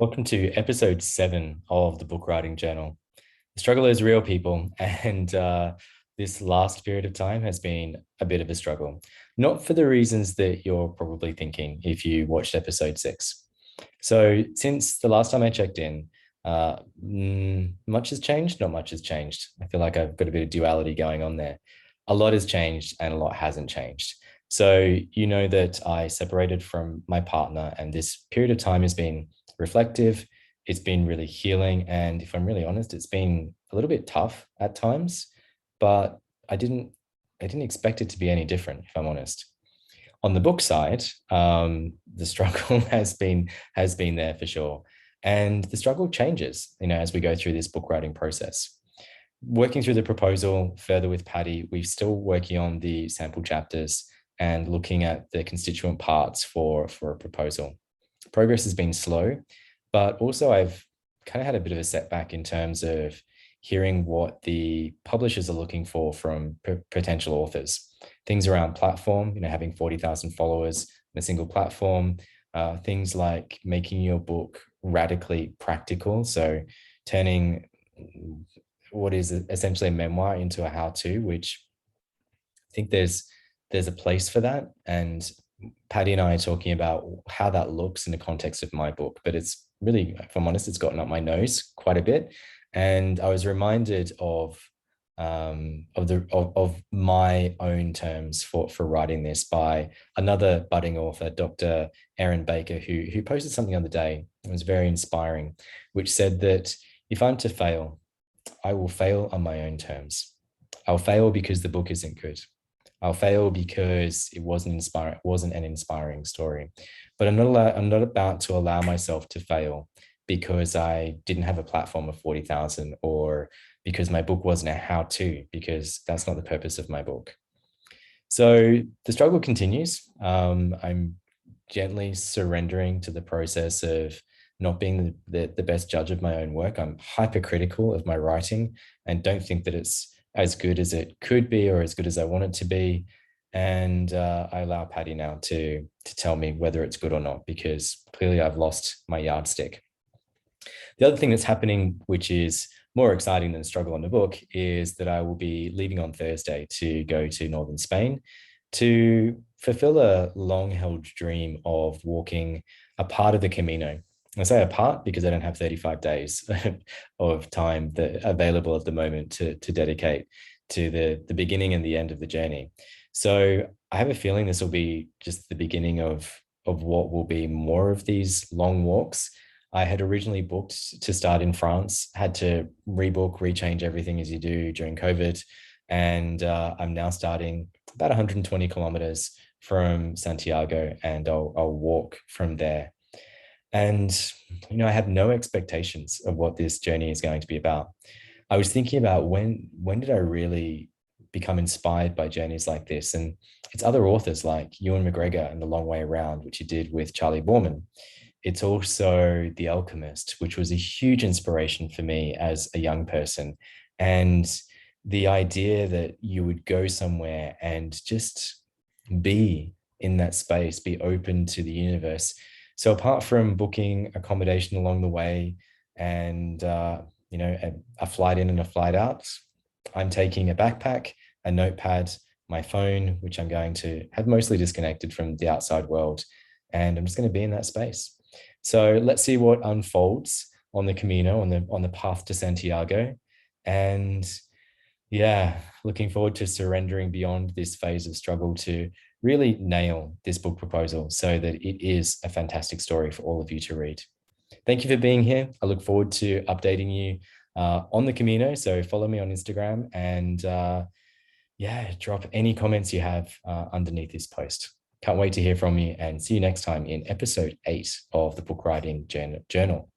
Welcome to episode 7 of the Book Writing Journal. The struggle is real, people, and this last period of time has been a bit of a struggle. Not for the reasons that you're probably thinking if you watched episode 6. So, since the last time I checked in, much has changed, not much has changed. I feel like I've got a bit of duality going on there. A lot has changed and a lot hasn't changed. So, you know that I separated from my partner, and this period of time has been reflective. It's been really healing. And if I'm really honest, it's been a little bit tough at times, but I didn't I didn't expect it to be any different, if I'm honest. On the book side, the struggle has been there for sure. And the struggle changes, as we go through this book writing process. Working through the proposal further with Patty, we're still working on the sample chapters and looking at the constituent parts for a proposal. Progress has been slow, but also I've kind of had a bit of a setback in terms of hearing what the publishers are looking for from potential authors. Things around platform, having 40,000 followers in a single platform, things like making your book radically practical. So turning what is essentially a memoir into a how-to, which I think there's a place for that. And Patty and I are talking about how that looks in the context of my book, but it's really, if I'm honest, it's gotten up my nose quite a bit. And I was reminded of my own terms for writing this by another budding author, Dr. Erin Baker, who posted something the other day. It was very inspiring, which said that if I'm to fail, I will fail on my own terms. I'll fail because the book isn't good. I'll fail because it wasn't an inspiring story. But I'm not about to allow myself to fail because I didn't have a platform of 40,000 or because my book wasn't a how-to, because that's not the purpose of my book. So the struggle continues. I'm gently surrendering to the process of not being the best judge of my own work. I'm hypercritical of my writing and don't think that it's as good as it could be or as good as I want it to be. And I allow Patty now to tell me whether it's good or not, because clearly I've lost my yardstick. The other thing that's happening, which is more exciting than the struggle on the book, is that I will be leaving on Thursday to go to northern Spain to fulfill a long-held dream of walking a part of the Camino. I say a part because I don't have 35 days of time that available at the moment to dedicate to the beginning and the end of the journey. So I have a feeling this will be just the beginning of what will be more of these long walks. I had originally booked to start in France, had to rebook, rechange everything as you do during COVID. And I'm now starting about 120 kilometers from Santiago, and I'll walk from there. And, I had no expectations of what this journey is going to be about. I was thinking about when did I really become inspired by journeys like this? And it's other authors like Ewan McGregor and The Long Way Around, which he did with Charlie Borman. It's also The Alchemist, which was a huge inspiration for me as a young person. And the idea that you would go somewhere and just be in that space, be open to the universe. So apart from booking accommodation along the way and a flight in and a flight out, I'm taking a backpack, a notepad, my phone, which I'm going to have mostly disconnected from the outside world, and I'm just going to be in that space. So let's see what unfolds on the Camino, on the path to Santiago. And yeah, looking forward to surrendering beyond this phase of struggle to really nail this book proposal so that it is a fantastic story for all of you to read. Thank you for being here. I look forward to updating you on the Camino. So follow me on Instagram and drop any comments you have underneath this post. Can't wait to hear from you, and see you next time in episode 8 of the Book Writing Journal.